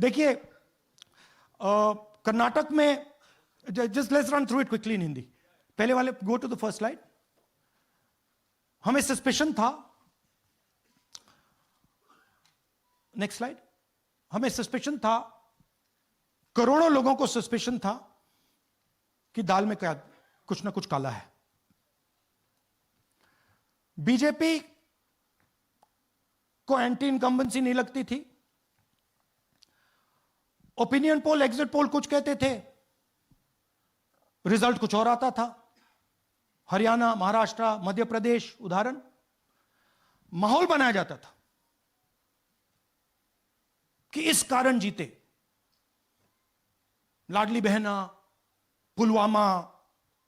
देखिए, कर्नाटक में, just let's run through it quickly in Hindi. पहले वाले, go to the first slide. हमें सस्पेशन था, नेक्स्ट स्लाइड। हमें सस्पेशन था, करोड़ों लोगों को सस्पेशन था कि दाल में क्या कुछ ना कुछ काला है। बीजेपी को एंटी इनकम्बेंसी नहीं लगती थी। ओपिनियन पोल, एग्जिट पोल कुछ कहते थे, रिजल्ट कुछ और आता था। हरियाणा, महाराष्ट्र, मध्य प्रदेश उदाहरण, माहौल बनाया जाता था कि इस कारण जीते। लाडली बहना, पुलवामा,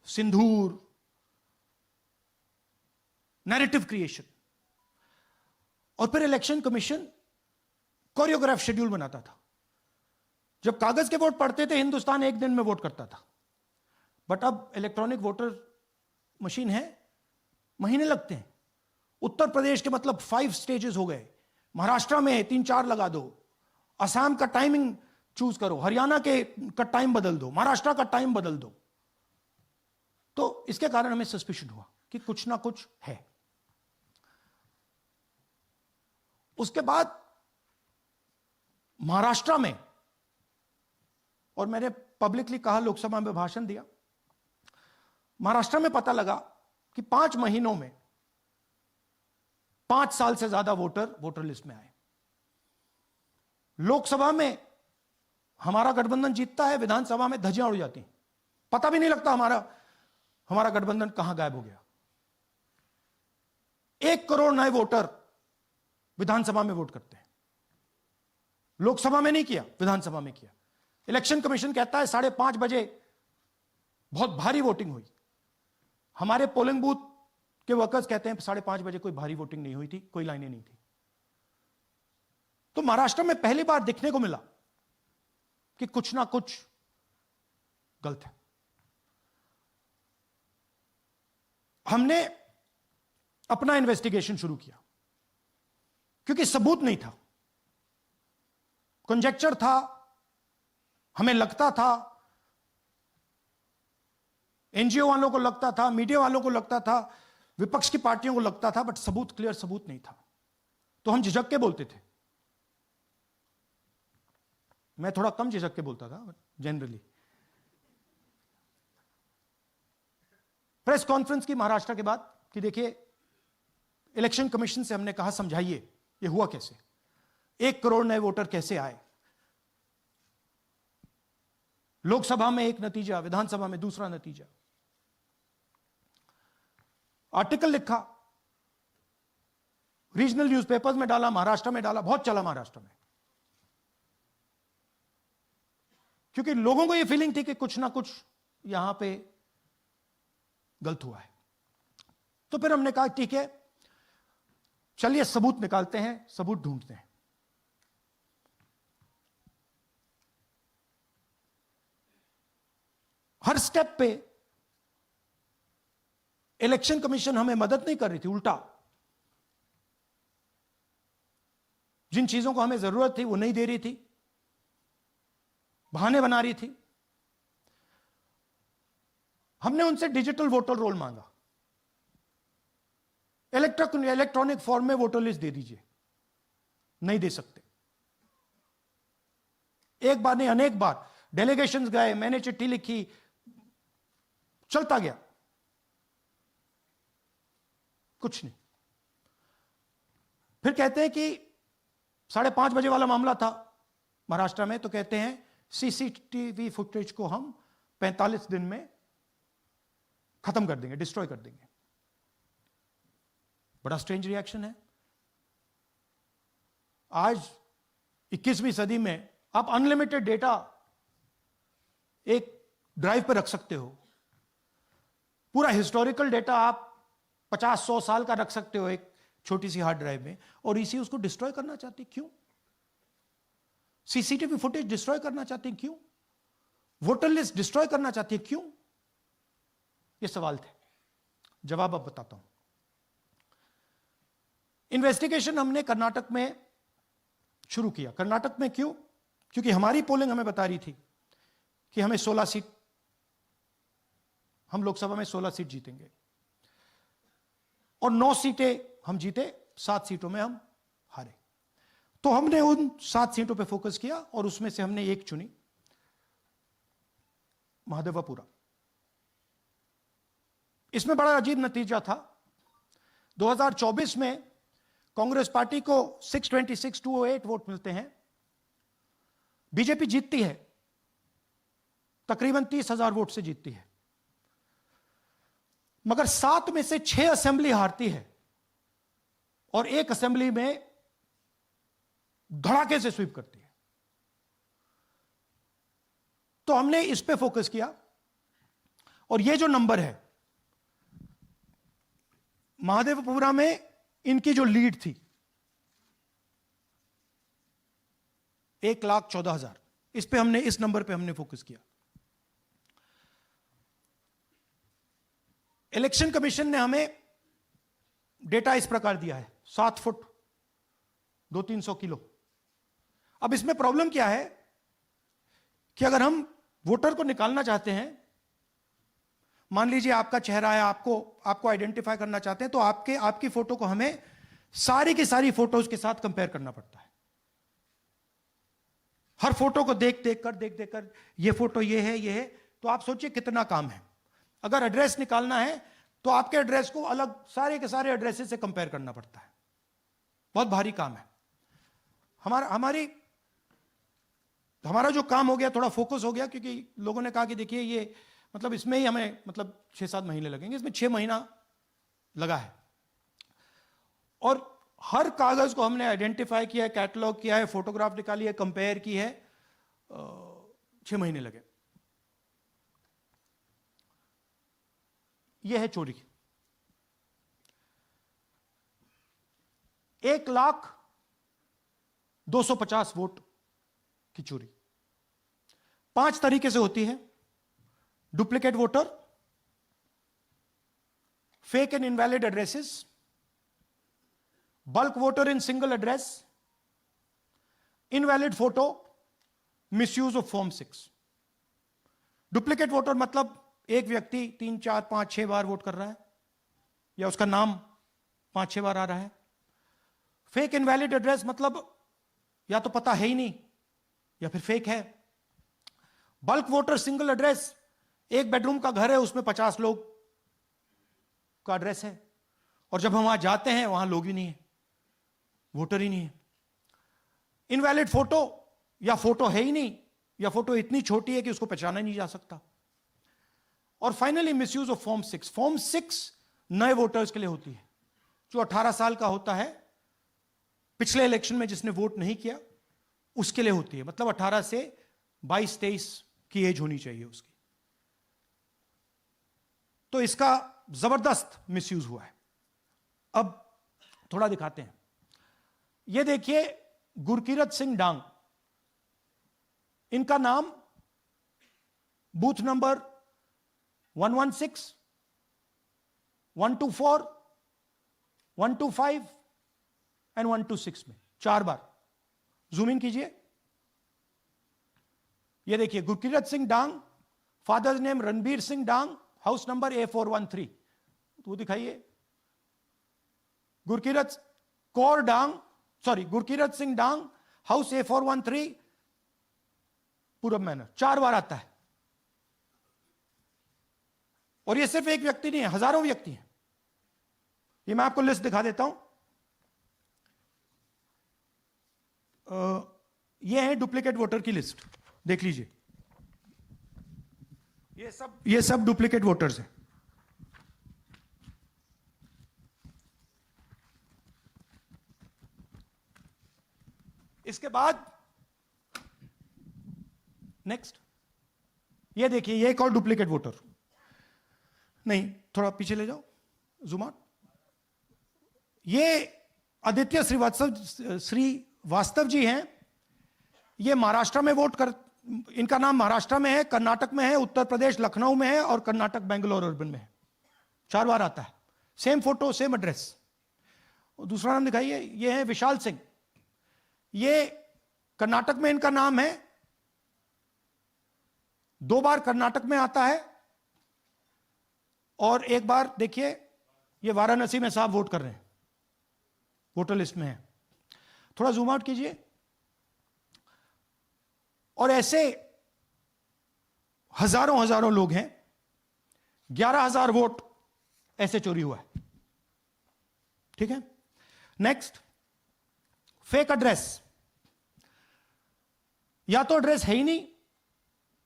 सिंदूर, नैरेटिव क्रिएशन। और फिर इलेक्शन कमीशन कोरियोग्राफ शेड्यूल बनाता था। जब कागज के वोट पड़ते थे, हिंदुस्तान एक दिन में वोट करता था, बट अब इलेक्ट्रॉनिक वोटर मशीन है, महीने लगते हैं। उत्तर प्रदेश के मतलब 5 स्टेजेस हो गए, महाराष्ट्र में 3-4 लगा दो, असम का टाइमिंग चूज करो, हरियाणा का टाइम बदल दो, महाराष्ट्र का टाइम बदल दो। तो इसके कारण हमें सस्पिशन हुआ कि कुछ ना कुछ है। उसके बाद महाराष्ट्र में, और मैंने पब्लिकली कहा, लोकसभा में भाषण दिया, महाराष्ट्र में पता लगा कि 5 महीनों में 5 साल से ज्यादा वोटर लिस्ट में आए। लोकसभा में हमारा गठबंधन जीतता है, विधानसभा में धज्जियां उड़ जाती हैं, पता भी नहीं लगता हमारा गठबंधन कहां गायब हो गया। 1 करोड़ नए वोटर विधानसभा में वोट करते हैं। लोकसभा में नहीं किया, विधानसभा में किया। इलेक्शन कमीशन कहता है 5:30 बजे बहुत भारी वोटिंग हुई। हमारे पोलिंग बूथ के वर्कर्स कहते हैं 5:30 बजे कोई भारी वोटिंग नहीं हुई थी, कोई लाइनें नहीं थी। तो महाराष्ट्र में पहली बार देखने को मिला कि कुछ ना कुछ गलत है। हमने अपना इन्वेस्टिगेशन शुरू किया, क्योंकि सबूत नहीं था, कंजेक्चर था, हमें लगता था, एनजीओ वालों को लगता था, मीडिया वालों को लगता था, विपक्ष की पार्टियों को लगता था, बट सबूत, क्लियर सबूत नहीं था। तो हम झिझक के बोलते थे। मैं थोड़ा कम झिझक के बोलता था, जनरली। प्रेस कॉन्फ्रेंस की महाराष्ट्र के बाद कि देखिए, इलेक्शन कमीशन से हमने कहा समझाइए ये हुआ कैसे, 1 करोड़ नए वोटर कैसे आए। लोकसभा में एक नतीजा, विधानसभा में दूसरा नतीजा। आर्टिकल लिखा, रीजनल न्यूज़पेपर्स में डाला, महाराष्ट्र में डाला, बहुत चला महाराष्ट्र में, क्योंकि लोगों को यह फीलिंग थी कि कुछ ना कुछ यहां पे गलत हुआ है। तो फिर हमने कहा ठीक है, चलिए सबूत निकालते हैं, सबूत ढूंढते हैं। हर स्टेप पे इलेक्शन कमीशन हमें मदद नहीं कर रही थी, उल्टा जिन चीजों को हमें जरूरत थी वो नहीं दे रही थी, बहाने बना रही थी। हमने उनसे डिजिटल वोटर रोल मांगा, इलेक्ट्रॉनिक फॉर्म में वोटर लिस्ट दे दीजिए, नहीं दे सकते। एक बार नहीं, अनेक बार डेलीगेशंस गए, मैंने चिट्ठी लिखी, चलता गया, कुछ नहीं। फिर कहते हैं कि 5:30 बजे वाला मामला था महाराष्ट्र में, तो कहते हैं सीसीटीवी फुटेज को हम 45 दिन में खत्म कर देंगे, डिस्ट्रॉय कर देंगे। बड़ा स्ट्रेंज रिएक्शन है। आज 21वीं सदी में आप अनलिमिटेड डेटा एक ड्राइव पर रख सकते हो, पूरा हिस्टोरिकल डेटा आप 50-100 साल का रख सकते हो एक छोटी सी हार्ड ड्राइव में, और इसी उसको डिस्ट्रॉय करना चाहते हैं। क्यों? सीसीटीवी फुटेज डिस्ट्रॉय करना चाहते हैं, क्यों? वोटर लिस्ट डिस्ट्रॉय करना चाहते हैं, क्यों? ये सवाल थे, जवाब अब बताता हूं। इन्वेस्टिगेशन हमने कर्नाटक में शुरू किया। कर्नाटक में क्यों? क्योंकि हमारी पोलिंग हमें बता रही थी कि हमें 16 सीट, हम लोकसभा में 16 सीट जीतेंगे और 9 सीटें हम जीते, 7 सीटों में हम हारे। तो हमने उन 7 सीटों पे फोकस किया और उसमें से हमने एक चुनी, महादेवपुरा। इसमें बड़ा अजीब नतीजा था। 2024 में कांग्रेस पार्टी को 626-208 वोट मिलते हैं, बीजेपी जीतती है, तकरीबन 30,000 वोट से जीतती है, मगर 7 में से 6 असेंबली हारती है और 1 असेंबली में धड़ाके से स्वीप करती है। तो हमने इस पे फोकस किया और ये जो नंबर है, महादेवपुरा में इनकी जो लीड थी 1,14,000, इस पे हमने, इस नंबर पे हमने फोकस किया। इलेक्शन कमीशन ने हमें डेटा इस प्रकार दिया है, 7 फुट 200-300 किलो। अब इसमें प्रॉब्लम क्या है कि अगर हम वोटर को निकालना चाहते हैं, मान लीजिए आपका चेहरा है, आपको आइडेंटिफाई करना चाहते हैं, तो आपकी फोटो को हमें सारी की सारी फोटोज के साथ कंपेयर करना पड़ता है। हर फोटो को देख कर ये फोटो ये है, तो आप सोचिए कितना काम है। अगर एड्रेस निकालना है तो आपके एड्रेस को अलग सारे के सारे एड्रेसेस से कंपेयर करना पड़ता है, बहुत भारी काम है। हमारा जो काम हो गया, थोड़ा फोकस हो गया, क्योंकि लोगों ने कहा कि देखिए ये मतलब इसमें ही हमें मतलब 6-7 महीने लगेंगे, इसमें 6 महीना लगा है। और हर कागज को हमने आइडेंटिफाई किया है, कैटलॉग किया है, फोटोग्राफ निकाली है, कंपेयर की है, 6 महीने लगे। यह है चोरी। 1,02,50 वोट की चोरी 5 तरीके से होती है: duplicate voter, fake and invalid addresses, bulk voter in single address, invalid photo, misuse of form 6। Duplicate voter मतलब एक व्यक्ति 3, 4, 5, 6 बार वोट कर रहा है, या उसका नाम 5-6 बार आ रहा है। फेक इनवैलिड एड्रेस मतलब या तो पता है ही नहीं या फिर फेक है। बल्क वोटर सिंगल एड्रेस, एक बेडरूम का घर है, उसमें 50 लोग का एड्रेस है, और जब हम वहां जाते हैं वहां लोग ही नहीं है, वोटर ही नहीं है। इनवैलिड फोटो, या फोटो है ही नहीं, या फोटो इतनी छोटी है कि उसको पहचाना नहीं जा सकता। और finally misuse of form 6। Form 6 नए वोटर्स के लिए होती है, जो 18 साल का होता है, पिछले इलेक्शन में जिसने वोट नहीं किया उसके लिए होती है, मतलब 18 से 22-23 की एज होनी चाहिए उसकी। तो इसका जबरदस्त मिसयूज हुआ है। अब थोड़ा दिखाते हैं। यह देखिए, गुरकीरत सिंह डांग, इनका नाम बूथ नंबर 116, 124, 125 एंड 126 में 4 बार। जूम इन कीजिए। यह देखिए, गुरकीरत सिंह डांग, फादर्स नेम रणबीर सिंह डांग, हाउस नंबर A413। वो दिखाइए। गुरकीरत सिंह डांग, हाउस A413, पूरब मैनर। 4 बार आता है। और ये सिर्फ एक व्यक्ति नहीं है, हजारों व्यक्ति हैं। ये मैं आपको लिस्ट दिखा देता हूं। ये है डुप्लीकेट वोटर की लिस्ट, देख लीजिए। ये सब डुप्लीकेट वोटर्स हैं। इसके बाद नेक्स्ट, ये देखिए, ये एक और डुप्लीकेट वोटर। नहीं, थोड़ा पीछे ले जाओ, जूम आउट। ये आदित्य श्रीवास्तव जी हैं। ये महाराष्ट्र में वोट कर, इनका नाम महाराष्ट्र में है, कर्नाटक में है, उत्तर प्रदेश लखनऊ में है, और कर्नाटक बेंगलोर अर्बन में है। 4 बार आता है। Same photo, same address. दूसरा नाम दिखाइए। ये है विशाल सिंह। ये कर्नाटक में इनका नाम है, 2 बार कर्नाटक में आता है, और 1 बार देखिए ये वाराणसी में साहब वोट कर रहे हैं, वोटर लिस्ट में है। थोड़ा जूम आउट कीजिए। और ऐसे हजारों हजारों लोग हैं, 11,000 वोट ऐसे चोरी हुआ है। ठीक है, नेक्स्ट, फेक एड्रेस। या तो एड्रेस है ही नहीं,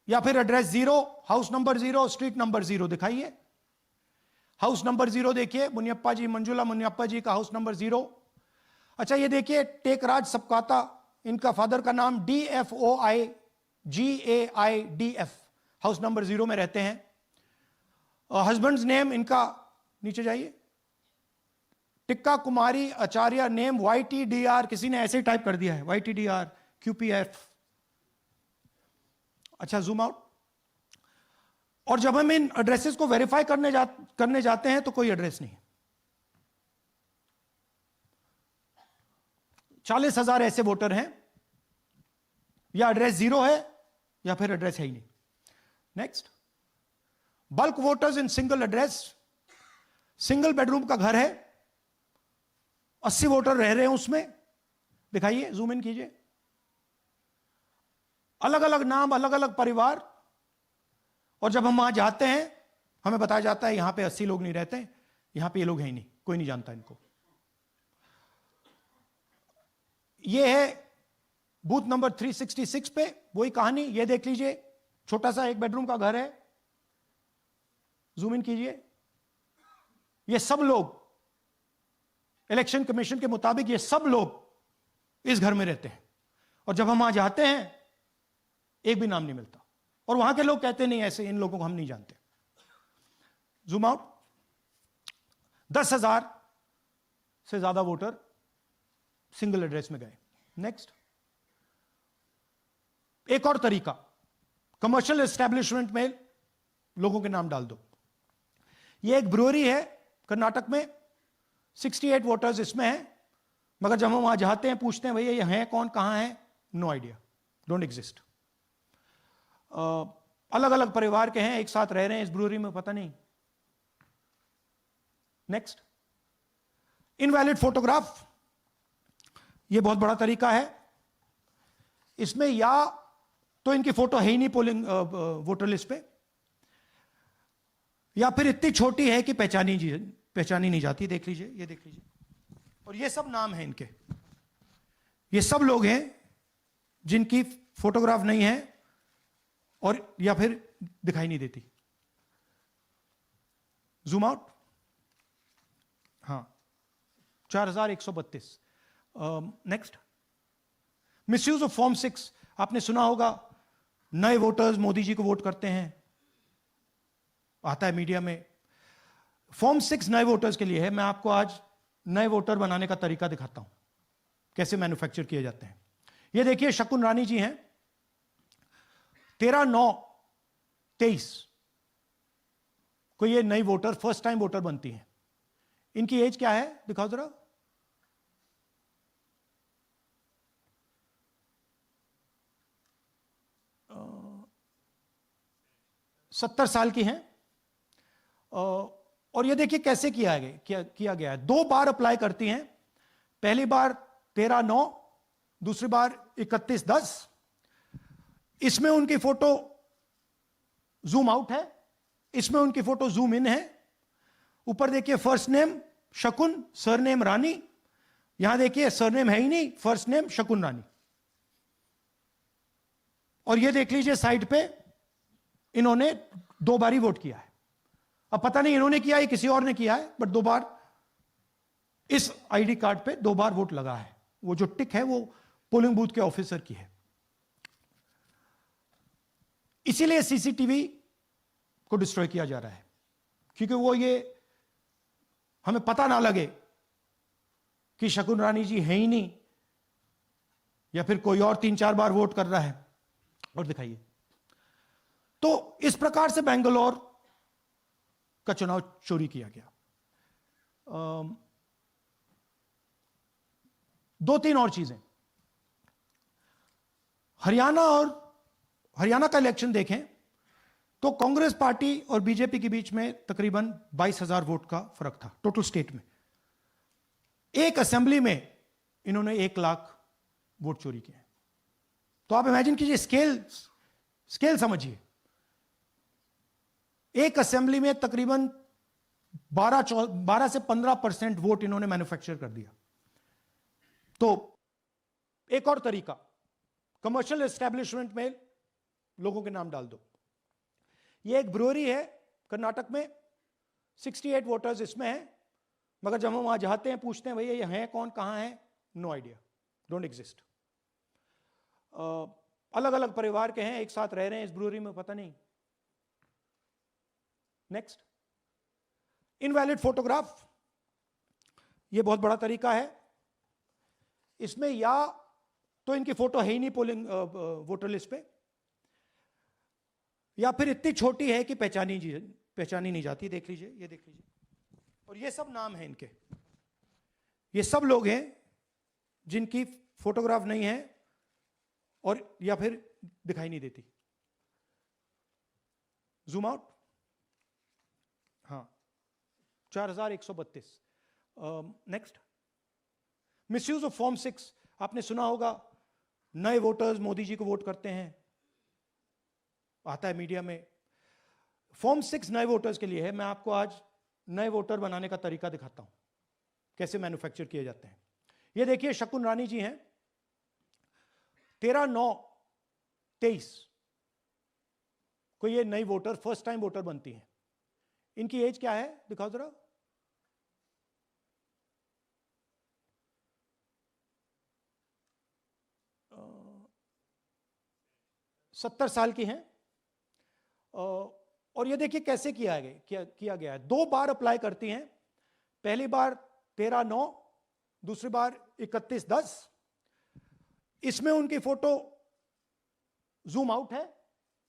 या फिर address 0, house number 0, street number 0 दिखाइए। हाउस नंबर 0 देखिए, मुनियप्पा जी, मंजुला मुनियप्पा जी का हाउस नंबर 0। अच्छा ये देखिए, टेकराज सबकाता, इनका फादर का नाम DFOIGAIDF, हाउस नंबर 0 में रहते हैं। हस्बैंड्स नेम इनका, नीचे जाइए, टिक्का कुमारी आचार्य, नेम YTDR, किसी ने ऐसे ही टाइप कर दिया है, YTDR QPF। अच्छा जूम आउट। और जब हम इन एड्रेसेस को वेरीफाई करने जाते हैं तो कोई एड्रेस नहीं है। 40,000 ऐसे वोटर हैं, या एड्रेस 0 है या फिर एड्रेस है ही नहीं। Next, bulk voters in single address. Single bedroom का घर है, 80 वोटर रह रहे हैं उसमें, दिखाइए, जूम इन कीजिए। अलग अलग नाम, अलग अलग परिवार, और जब हम वहां जाते हैं हमें बताया जाता है यहां पे 80 लोग नहीं रहते, यहां पे ये लोग हैं ही नहीं, कोई नहीं जानता इनको। ये है बूथ नंबर 366 पे वही कहानी, ये देख लीजिए, छोटा सा 1 बेडरूम का घर है, जूम इन कीजिए। ये सब लोग इलेक्शन कमीशन के मुताबिक, ये सब लोग इस घर में रहते हैं, और जब हम वहां जाते हैं एक भी नाम नहीं मिलता, और वहां के लोग कहते नहीं ऐसे, इन लोगों को हम नहीं जानते। Zoom out. 10,000 से ज्यादा वोटर सिंगल एड्रेस में गए। नेक्स्ट, एक और तरीका, कमर्शियल एस्टेब्लिशमेंट में लोगों के नाम डाल दो। ये एक ब्रूअरी है कर्नाटक में, 68 वोटर्स इसमें हैं, मगर जब हम वहां जाते हैं पूछते हैं भैया ये हैं कौन, कहां है, नो आइडिया, डोंट एग्जिस्ट। अलग अलग परिवार के हैं, एक साथ रह रहे हैं इस ब्रूअरी में, पता नहीं। Next, invalid photograph. ये बहुत बड़ा तरीका है, इसमें या तो इनकी फोटो है ही नहीं पोलिंग वोटर लिस्ट पे, या फिर इतनी छोटी है कि पहचानी नहीं जाती। देख लीजिए, ये देख लीजिए, और ये सब नाम है इनके, ये सब लोग हैं जिनकी फोटोग्राफ नहीं है और या फिर दिखाई नहीं देती। Zoom out. हाँ, 4,132। Next, misuse of form 6। आपने सुना होगा, नए वोटर्स मोदी जी को वोट करते हैं, आता है मीडिया में। फॉर्म 6 नए वोटर्स के लिए है। मैं आपको आज नए वोटर बनाने का तरीका दिखाता हूं, कैसे मैन्युफैक्चर किए जाते हैं। ये देखिए, शकुन रानी जी हैं, 13/9/23 को ये नई वोटर, फर्स्ट टाइम वोटर बनती हैं। इनकी एज क्या है, दिखाओ जरा। 70 साल की हैं। और ये देखिए कैसे किया गया है। 2 बार अप्लाई करती हैं, पहली बार 13/9, दूसरी बार 31/10। इसमें उनकी फोटो जूम आउट है, इसमें उनकी फोटो जूम इन है। ऊपर देखिए फर्स्ट नेम शकुन, सरनेम रानी। यहां देखिए सरनेम है ही नहीं, फर्स्ट नेम शकुन रानी। और ये देख लीजिए साइड पे, इन्होंने 2 बार ही वोट किया है। अब पता नहीं इन्होंने किया है किसी और ने किया है, बट 2 बार इस आईडी कार्ड पे 2 बार वोट लगा है। वो जो टिक है वो पोलिंग बूथ के ऑफिसर की है। इसीलिए सीसीटीवी को डिस्ट्रॉय किया जा रहा है, क्योंकि वो ये हमें पता ना लगे कि शकुन रानी जी है ही नहीं, या फिर कोई और 3-4 बार वोट कर रहा है। और दिखाइए, तो इस प्रकार से बेंगलोर का चुनाव चोरी किया गया। 2-3 और चीजें। हरियाणा का इलेक्शन देखें तो कांग्रेस पार्टी और बीजेपी के बीच में तकरीबन 22,000 वोट का फर्क था टोटल स्टेट में। एक असेंबली में इन्होंने 1 लाख वोट चोरी किए। तो आप इमेजिन कीजिए, स्केल समझिए। एक असेंबली में तकरीबन 12 से 15% वोट इन्होंने मैन्युफैक्चर कर दिया। तो एक और तरीका, कमर्शियल एस्टेब्लिशमेंट में लोगों के नाम डाल दो। ये एक ब्रूअरी है कर्नाटक में, 68 वोटर्स इसमें हैं, मगर जब हम वहां जाते हैं पूछते हैं भैया ये हैं कौन, कहां है, नो आइडिया, डोंट एग्जिस्ट। अलग अलग परिवार के हैं, एक साथ रह रहे हैं इस ब्रूअरी में, पता नहीं। Next, invalid photograph. ये बहुत बड़ा तरीका है। इसमें या तो इनकी फोटो है ही नहीं पोलिंग वोटर लिस्ट पे, या फिर इतनी छोटी है कि पहचानी नहीं जाती। देख लीजिए, ये देख लीजिए, और ये सब नाम है इनके। ये सब लोग हैं जिनकी फोटोग्राफ नहीं है और या फिर दिखाई नहीं देती। जूम आउट, हाँ, 4132। Next, misuse of form 6। आपने सुना होगा, नए वोटर्स मोदी जी को वोट करते हैं, आता है मीडिया में। फॉर्म 6 नए वोटर्स के लिए है। मैं आपको आज नए वोटर बनाने का तरीका दिखाता हूं, कैसे मैन्युफैक्चर किए जाते हैं। ये देखिए, शकुन रानी जी हैं, 13/9/23 को ये नई वोटर, फर्स्ट टाइम वोटर बनती हैं। इनकी एज क्या है दिखाओ जरा। 70 साल की हैं। और ये देखिए कैसे किया गया है। 2 बार अप्लाई करती हैं। पहली बार 13/9, दूसरी बार 31/10। इसमें उनकी फोटो जूम आउट है,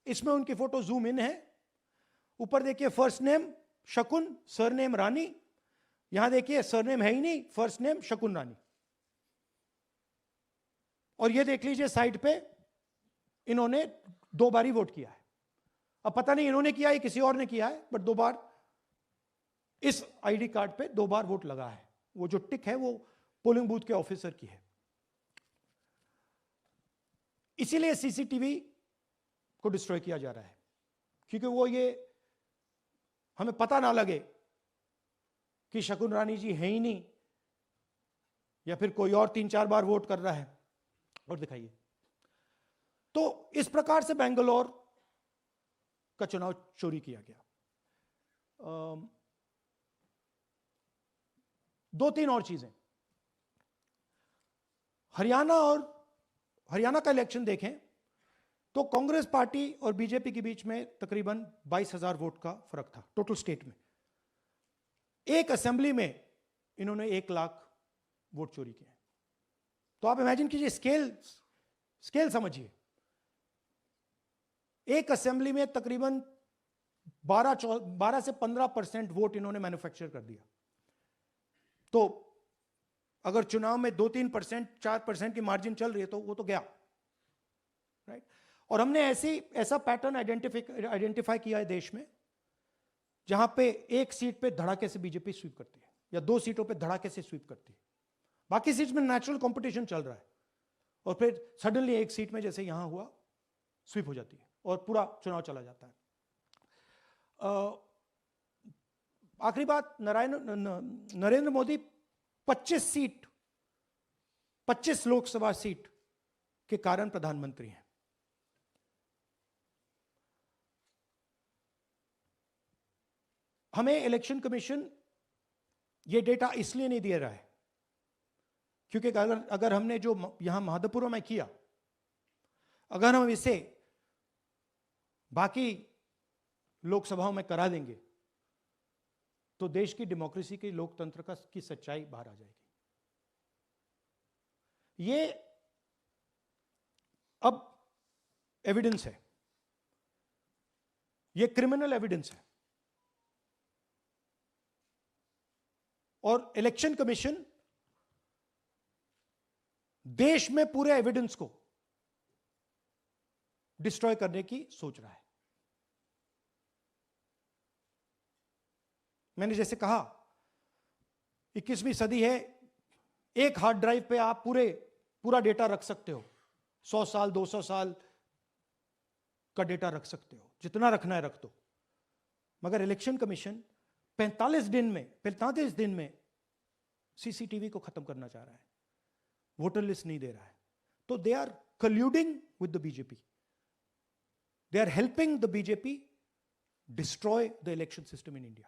इसमें उनकी फोटो जूम इन है। ऊपर देखिए, फर्स्ट नेम शकुन, सरनेम रानी। यहां देखिए सरनेम है ही नहीं, फर्स्ट नेम शकुन रानी। और ये देख लीजिए साइड पे, इन्होंने 2 बार ही वोट किया है। अब पता नहीं इन्होंने किया है किसी और ने किया है, बट 2 बार इस आईडी कार्ड पे 2 बार वोट लगा है। वो जो टिक है वो पोलिंग बूथ के ऑफिसर की है। इसीलिए सीसीटीवी को डिस्ट्रॉय किया जा रहा है, क्योंकि वो ये हमें पता ना लगे कि शकुन रानी जी है ही नहीं, या फिर कोई और 3-4 बार वोट कर रहा है। और दिखाइए, तो इस प्रकार से बेंगलोर का चुनाव चोरी किया गया। 2-3 और चीजें। हरियाणा का इलेक्शन देखें तो कांग्रेस पार्टी और बीजेपी के बीच में तकरीबन 22,000 वोट का फर्क था टोटल स्टेट में। एक असेंबली में इन्होंने 1 लाख वोट चोरी किए। तो आप इमेजिन कीजिए, स्केल समझिए। एक असेंबली में तकरीबन 12 से 15% वोट इन्होंने मैन्युफैक्चर कर दिया। तो अगर चुनाव में 2-3%, 4% की मार्जिन चल रही है तो वो तो गया, राइट। और हमने ऐसा पैटर्न आइडेंटिफाई किया है देश में, जहां पे एक सीट पे धड़ाके से बीजेपी स्वीप करती है, या 2 सीटों पे धड़ाके से स्वीप करती है। बाकी सीट में नेचुरल कंपटीशन चल रहा है, और फिर सडनली एक सीट में जैसे यहां हुआ स्वीप हो जाती है और पूरा चुनाव चला जाता है। आखिरी बात, नरेंद्र मोदी 25 लोकसभा सीट के कारण प्रधानमंत्री हैं। हमें इलेक्शन कमीशन ये डेटा इसलिए नहीं दे रहा है क्योंकि अगर हमने जो यहां महादपुर में किया, अगर हम इसे बाकी लोकसभाओं में करा देंगे तो देश की डेमोक्रेसी की, लोकतंत्र की सच्चाई बाहर आ जाएगी। ये अब एविडेंस है, ये क्रिमिनल एविडेंस है। और इलेक्शन कमीशन देश में पूरे एविडेंस को डिस्ट्रॉय करने की सोच रहा है। मैंने जैसे कहा 21वीं सदी है, एक हार्ड ड्राइव पे आप पूरा डेटा रख सकते हो, 100 साल 200 साल का डेटा रख सकते हो, जितना रखना है रख दो। मगर इलेक्शन कमीशन 45 दिन में सीसीटीवी को खत्म करना चाह रहा है, वोटर लिस्ट नहीं दे रहा है। तो they are colluding with the BJP, they are helping the BJP destroy the election system in India.